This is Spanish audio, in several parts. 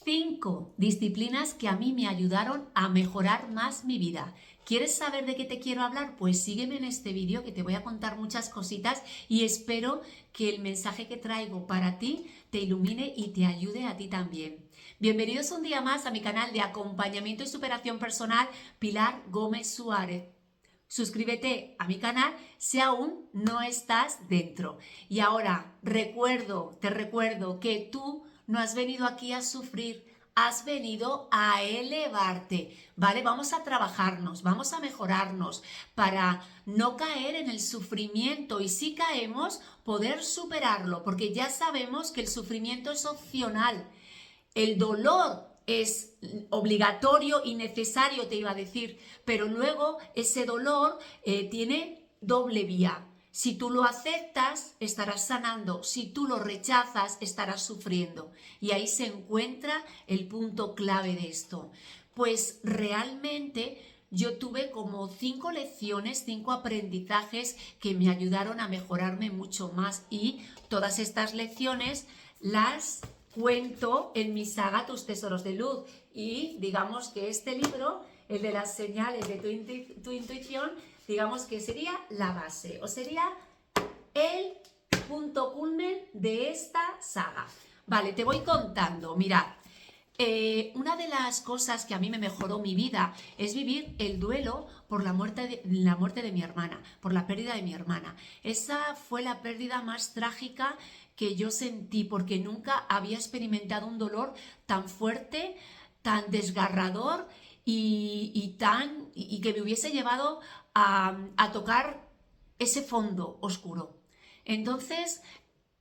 5 disciplinas que a mí me ayudaron a mejorar más mi vida. ¿Quieres saber de qué te quiero hablar? Pues sígueme en este vídeo que te voy a contar muchas cositas y espero que el mensaje que traigo para ti te ilumine y te ayude a ti también. Bienvenidos un día más a mi canal de acompañamiento y superación personal Pilar Gómez Suárez. Suscríbete a mi canal si aún no estás dentro. Y ahora te recuerdo que tú no has venido aquí a sufrir, has venido a elevarte, ¿vale? Vamos a trabajarnos, vamos a mejorarnos para no caer en el sufrimiento y si caemos, poder superarlo, porque ya sabemos que el sufrimiento es opcional. El dolor es obligatorio y necesario, te iba a decir, pero luego ese dolor tiene doble vía. Si tú lo aceptas, estarás sanando. Si tú lo rechazas, estarás sufriendo. Y ahí se encuentra el punto clave de esto. Pues realmente yo tuve como 5 lecciones, 5 aprendizajes que me ayudaron a mejorarme mucho más. Y todas estas lecciones las cuento en mi saga Tus Tesoros de Luz. Y digamos que este libro, el de las señales de tu intuición, digamos que sería la base o sería el punto culmen de esta saga. Vale, te voy contando. Mirad, una de las cosas que a mí me mejoró mi vida es vivir el duelo por la muerte de mi hermana, por la pérdida de mi hermana. Esa fue la pérdida más trágica que yo sentí porque nunca había experimentado un dolor tan fuerte, tan desgarrador y que me hubiese llevado a tocar ese fondo oscuro. Entonces,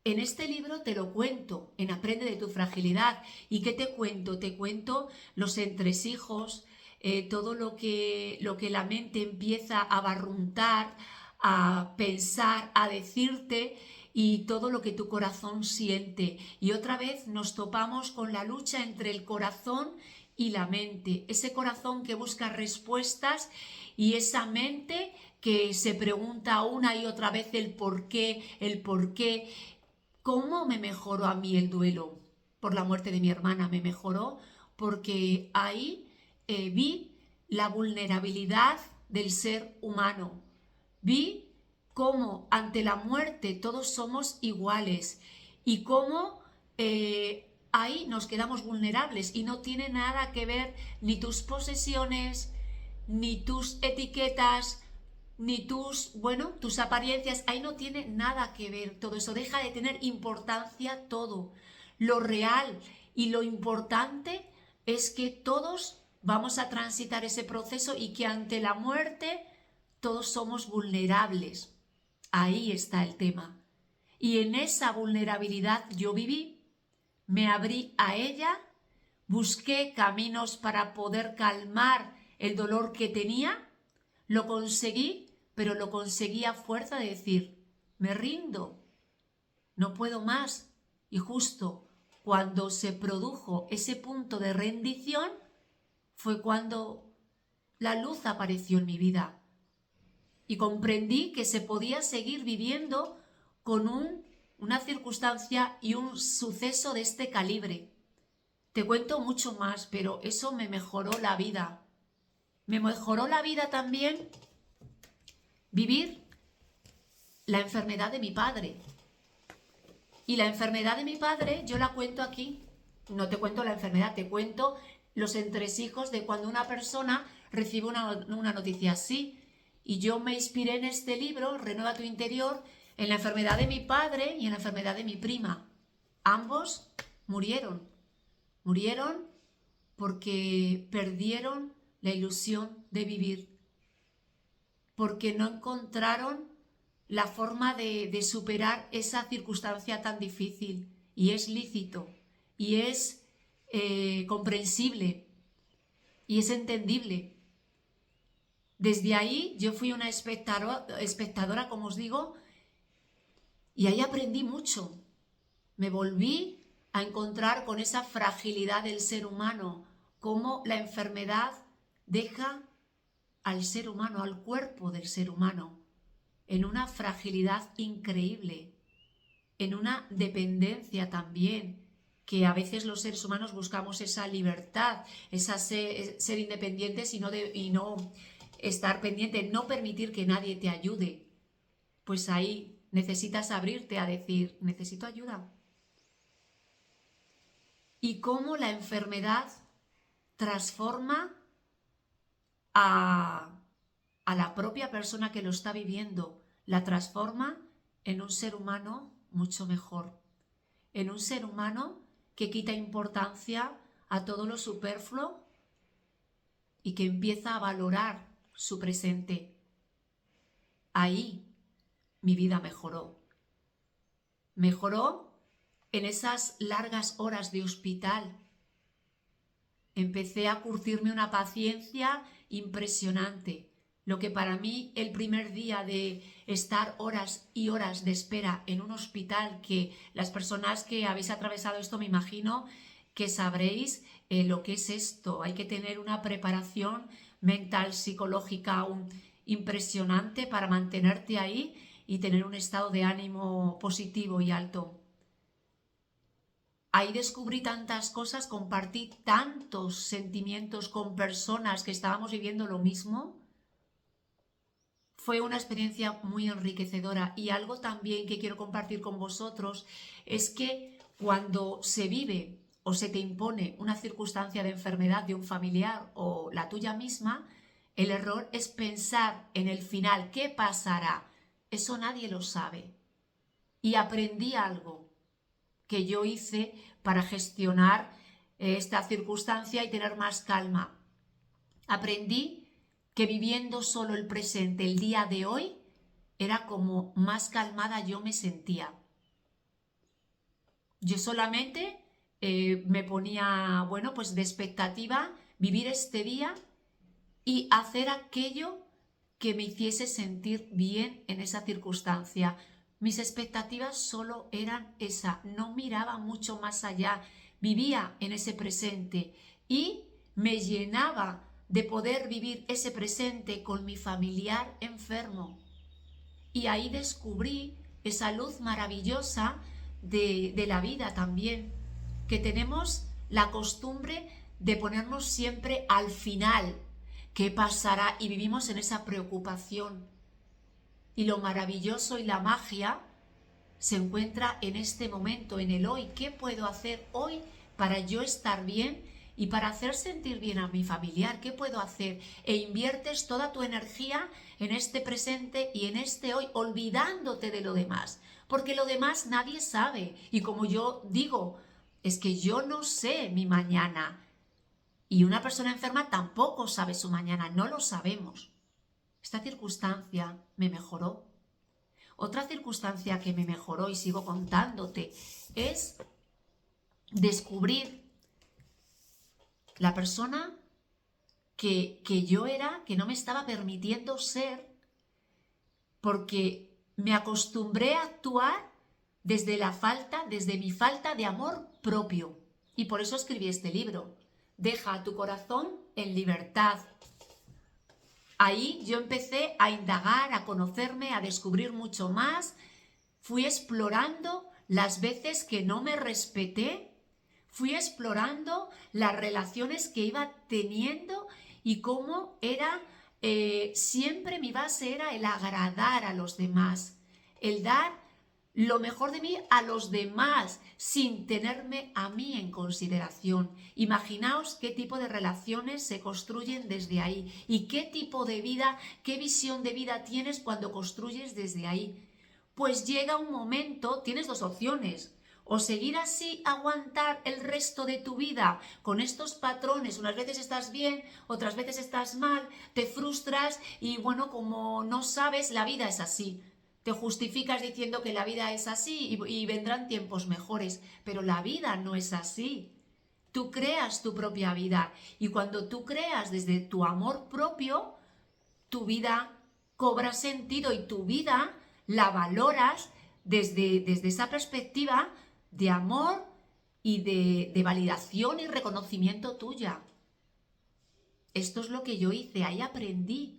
en este libro te lo cuento, en Aprende de tu fragilidad. ¿Y qué te cuento? Te cuento los entresijos, todo lo que la mente empieza a barruntar, a pensar, a decirte y todo lo que tu corazón siente. Y otra vez nos topamos con la lucha entre el corazón y la mente. Ese corazón que busca respuestas y esa mente que se pregunta una y otra vez el por qué, el por qué. ¿Cómo me mejoró a mí el duelo por la muerte de mi hermana? Me mejoró porque ahí vi la vulnerabilidad del ser humano. Vi cómo ante la muerte todos somos iguales y cómo ahí nos quedamos vulnerables y no tiene nada que ver ni tus posesiones, ni tus etiquetas, ni tus apariencias, ahí no tiene nada que ver todo eso, deja de tener importancia todo. Lo real y lo importante es que todos vamos a transitar ese proceso y que ante la muerte todos somos vulnerables. Ahí está el tema. Y en esa vulnerabilidad yo viví, me abrí a ella, busqué caminos para poder calmar el dolor que tenía, lo conseguí, pero lo conseguí a fuerza de decir, me rindo, no puedo más. Y justo cuando se produjo ese punto de rendición, fue cuando la luz apareció en mi vida. Y comprendí que se podía seguir viviendo con una circunstancia y un suceso de este calibre. Te cuento mucho más, pero eso me mejoró la vida. Me mejoró la vida también vivir la enfermedad de mi padre. Y la enfermedad de mi padre yo la cuento aquí. No te cuento la enfermedad, te cuento los entresijos de cuando una persona recibe una noticia así. Y yo me inspiré en este libro, Renueva tu interior, en la enfermedad de mi padre y en la enfermedad de mi prima. Ambos murieron. Murieron porque perdieron la ilusión de vivir. Porque no encontraron la forma de superar esa circunstancia tan difícil. Y es lícito, y es comprensible, y es entendible. Desde ahí yo fui una espectadora, como os digo, y ahí aprendí mucho. Me volví a encontrar con esa fragilidad del ser humano, cómo la enfermedad deja al ser humano, al cuerpo del ser humano, en una fragilidad increíble, en una dependencia también, que a veces los seres humanos buscamos esa libertad, esa ser independientes y no estar pendiente, no permitir que nadie te ayude. Pues ahí necesitas abrirte a decir, necesito ayuda. Y cómo la enfermedad transforma a la propia persona que lo está viviendo, la transforma en un ser humano mucho mejor, en un ser humano que quita importancia a todo lo superfluo y que empieza a valorar su presente. Ahí mi vida mejoró. Mejoró en esas largas horas de hospital. Empecé a curtirme una paciencia impresionante. Lo que para mí el primer día de estar horas y horas de espera en un hospital, que las personas que habéis atravesado esto me imagino que sabréis lo que es esto. Hay que tener una preparación mental, psicológica impresionante para mantenerte ahí y tener un estado de ánimo positivo y alto. Ahí descubrí tantas cosas, compartí tantos sentimientos con personas que estábamos viviendo lo mismo. Fue una experiencia muy enriquecedora y algo también que quiero compartir con vosotros es que cuando se vive o se te impone una circunstancia de enfermedad de un familiar o la tuya misma, el error es pensar en el final, ¿qué pasará? Eso nadie lo sabe. Y aprendí algo que yo hice para gestionar esta circunstancia y tener más calma. Aprendí que viviendo solo el presente, el día de hoy, era como más calmada yo me sentía. Yo solamente me ponía, bueno, pues de expectativa vivir este día y hacer aquello que me hiciese sentir bien en esa circunstancia. Mis expectativas solo eran esa, no miraba mucho más allá, vivía en ese presente y me llenaba de poder vivir ese presente con mi familiar enfermo. Y ahí descubrí esa luz maravillosa de la vida también, que tenemos la costumbre de ponernos siempre al final, qué pasará, y vivimos en esa preocupación. Y lo maravilloso y la magia se encuentra en este momento, en el hoy. ¿Qué puedo hacer hoy para yo estar bien y para hacer sentir bien a mi familiar? ¿Qué puedo hacer? E inviertes toda tu energía en este presente y en este hoy, olvidándote de lo demás, porque lo demás nadie sabe. Y como yo digo, es que yo no sé mi mañana. Y una persona enferma tampoco sabe su mañana, no lo sabemos. Esta circunstancia me mejoró. Otra circunstancia que me mejoró, y sigo contándote, es descubrir la persona que yo era, que no me estaba permitiendo ser, porque me acostumbré a actuar desde mi falta de amor propio. Y por eso escribí este libro. Deja a tu corazón en libertad. Ahí yo empecé a indagar, a conocerme, a descubrir mucho más. Fui explorando las veces que no me respeté. Fui explorando las relaciones que iba teniendo y cómo era, siempre mi base era el agradar a los demás, el dar lo mejor de mí a los demás sin tenerme a mí en consideración. Imaginaos qué tipo de relaciones se construyen desde ahí y qué tipo de vida, qué visión de vida tienes cuando construyes desde ahí. Pues llega un momento, tienes dos opciones: o seguir así, aguantar el resto de tu vida con estos patrones. Unas veces estás bien, otras veces estás mal, te frustras y bueno, como no sabes, la vida es así. Te justificas diciendo que la vida es así y vendrán tiempos mejores, pero la vida no es así. Tú creas tu propia vida y cuando tú creas desde tu amor propio, tu vida cobra sentido y tu vida la valoras desde esa perspectiva de amor y de validación y reconocimiento tuya. Esto es lo que yo hice, ahí aprendí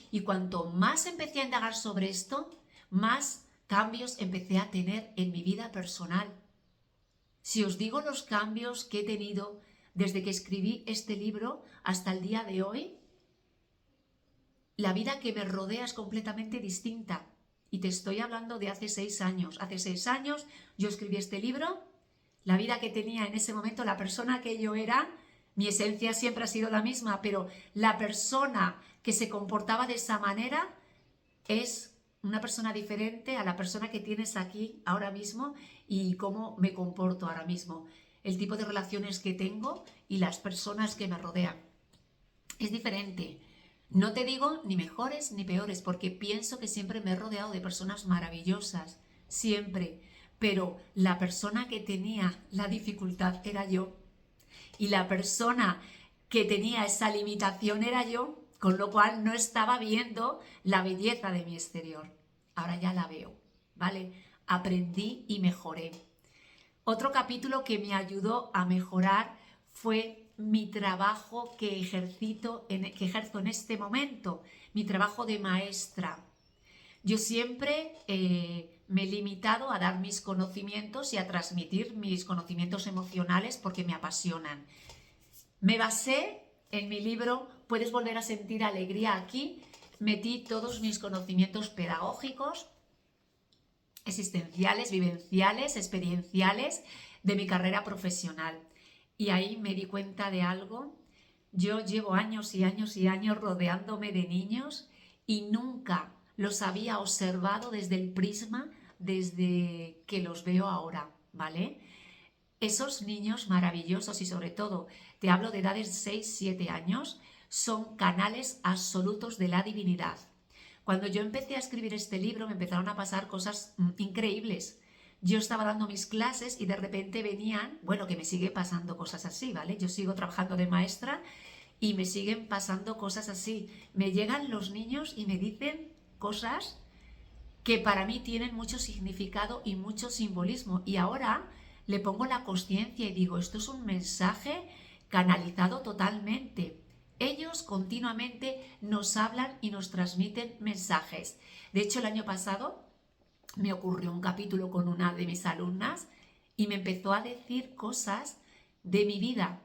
y cuanto más empecé a indagar sobre esto, más cambios empecé a tener en mi vida personal. Si os digo los cambios que he tenido desde que escribí este libro hasta el día de hoy, la vida que me rodea es completamente distinta. Y te estoy hablando de hace 6 años. Hace 6 años yo escribí este libro, la vida que tenía en ese momento, la persona que yo era, mi esencia siempre ha sido la misma, pero la persona que se comportaba de esa manera es una persona diferente a la persona que tienes aquí ahora mismo y cómo me comporto ahora mismo, el tipo de relaciones que tengo y las personas que me rodean. Es diferente. No te digo ni mejores ni peores, porque pienso que siempre me he rodeado de personas maravillosas, siempre. Pero la persona que tenía la dificultad era yo. Y la persona que tenía esa limitación era yo, con lo cual no estaba viendo la belleza de mi exterior. Ahora ya la veo, ¿vale? Aprendí y mejoré. Otro capítulo que me ayudó a mejorar fue mi trabajo que ejerzo en este momento, mi trabajo de maestra. Yo siempre me he limitado a dar mis conocimientos y a transmitir mis conocimientos emocionales porque me apasionan. Me basé en mi libro Puedes volver a sentir alegría aquí. Metí todos mis conocimientos pedagógicos, existenciales, vivenciales, experienciales de mi carrera profesional. Y ahí me di cuenta de algo. Yo llevo años y años y años rodeándome de niños y nunca los había observado desde el prisma desde que los veo ahora, ¿vale? Esos niños maravillosos y sobre todo te hablo de edades de 6, 7 años, son canales absolutos de la divinidad. Cuando yo empecé a escribir este libro me empezaron a pasar cosas increíbles. Yo estaba dando mis clases y de repente venían, bueno, que me sigue pasando cosas así, ¿vale? Yo sigo trabajando de maestra y me siguen pasando cosas así. Me llegan los niños y me dicen cosas que para mí tienen mucho significado y mucho simbolismo. Y ahora le pongo la consciencia y digo, esto es un mensaje canalizado totalmente. Ellos continuamente nos hablan y nos transmiten mensajes. De hecho, el año pasado me ocurrió un capítulo con una de mis alumnas y me empezó a decir cosas de mi vida.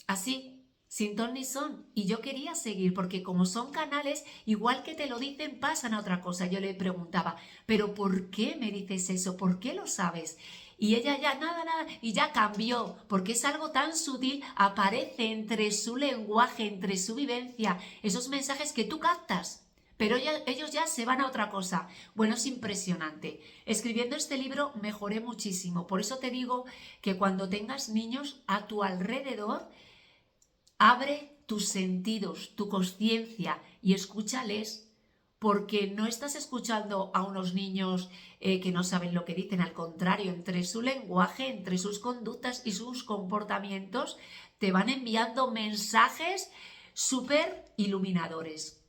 Así, sin ton ni son. Y yo quería seguir porque como son canales, igual que te lo dicen, pasan a otra cosa. Yo le preguntaba, ¿pero por qué me dices eso? ¿Por qué lo sabes? Y ella ya nada, y ya cambió, porque es algo tan sutil, aparece entre su lenguaje, entre su vivencia, esos mensajes que tú captas. Pero ellos ya se van a otra cosa. Bueno, es impresionante. Escribiendo este libro mejoré muchísimo. Por eso te digo que cuando tengas niños a tu alrededor, abre tus sentidos, tu conciencia y escúchales, porque no estás escuchando a unos niños que no saben lo que dicen, al contrario, entre su lenguaje, entre sus conductas y sus comportamientos, te van enviando mensajes súper iluminadores.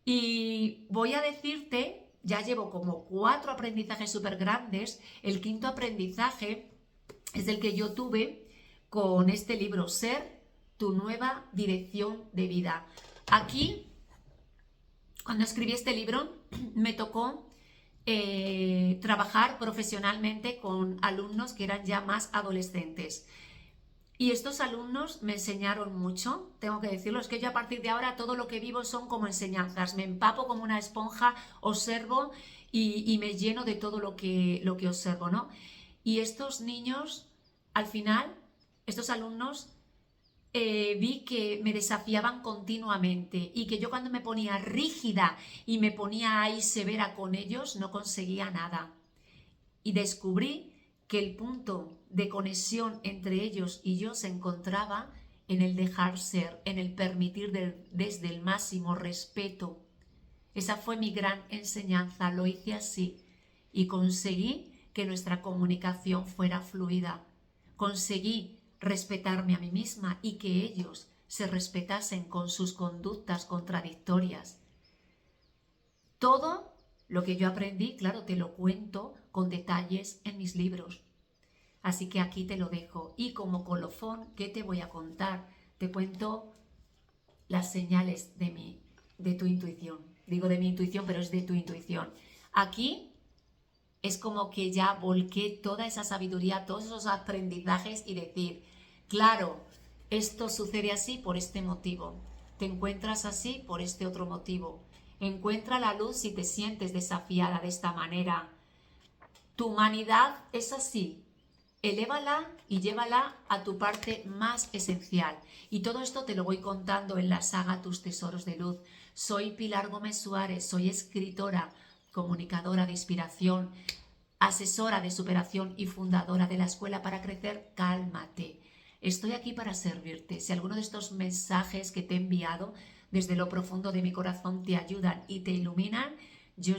Y voy a decirte, ya llevo como 4 aprendizajes súper grandes, el 5.º aprendizaje es el que yo tuve con este libro, Ser tu nueva dirección de vida. Aquí, cuando escribí este libro, me tocó trabajar profesionalmente con alumnos que eran ya más adolescentes. Y estos alumnos me enseñaron mucho, tengo que decirlo, es que yo a partir de ahora todo lo que vivo son como enseñanzas, me empapo como una esponja, observo y me lleno de todo lo que observo, ¿no? Y estos niños, al final, estos alumnos, vi que me desafiaban continuamente y que yo cuando me ponía rígida y me ponía ahí severa con ellos no conseguía nada. Y descubrí que el punto de conexión entre ellos y yo se encontraba en el dejar ser, en el permitir desde el máximo respeto. Esa fue mi gran enseñanza, lo hice así y conseguí que nuestra comunicación fuera fluida. Conseguí respetarme a mí misma y que ellos se respetasen con sus conductas contradictorias. Todo lo que yo aprendí, claro, te lo cuento con detalles en mis libros. Así que aquí te lo dejo. Y como colofón, ¿qué te voy a contar? Te cuento las señales de tu intuición. Digo de mi intuición, pero es de tu intuición. Aquí es como que ya volqué toda esa sabiduría, todos esos aprendizajes y decir, claro, esto sucede así por este motivo, te encuentras así por este otro motivo. Encuentra la luz si te sientes desafiada de esta manera. Tu humanidad es así. Elévala y llévala a tu parte más esencial. Y todo esto te lo voy contando en la saga Tus Tesoros de Luz. Soy Pilar Gómez Suárez, soy escritora, comunicadora de inspiración, asesora de superación y fundadora de la Escuela para Crecer Cálmate. Estoy aquí para servirte. Si alguno de estos mensajes que te he enviado desde lo profundo de mi corazón te ayudan y te iluminan, yo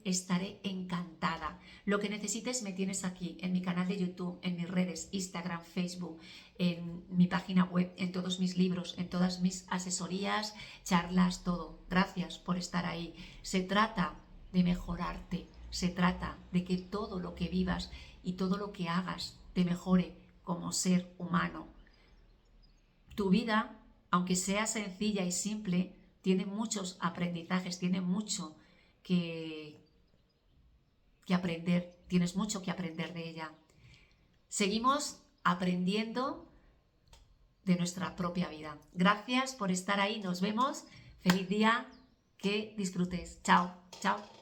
estaré encantada. Lo que necesites me tienes aquí, en mi canal de YouTube, en mis redes, Instagram, Facebook, en mi página web, en todos mis libros, en todas mis asesorías, charlas, todo. Gracias por estar ahí. Se trata de mejorarte, se trata de que todo lo que vivas y todo lo que hagas te mejore como ser humano. Tu vida, aunque sea sencilla y simple, tiene muchos aprendizajes, tiene mucho que aprender, tienes mucho que aprender de ella. Seguimos aprendiendo de nuestra propia vida. Gracias por estar ahí, nos vemos. Feliz día, que disfrutes. Chao, chao.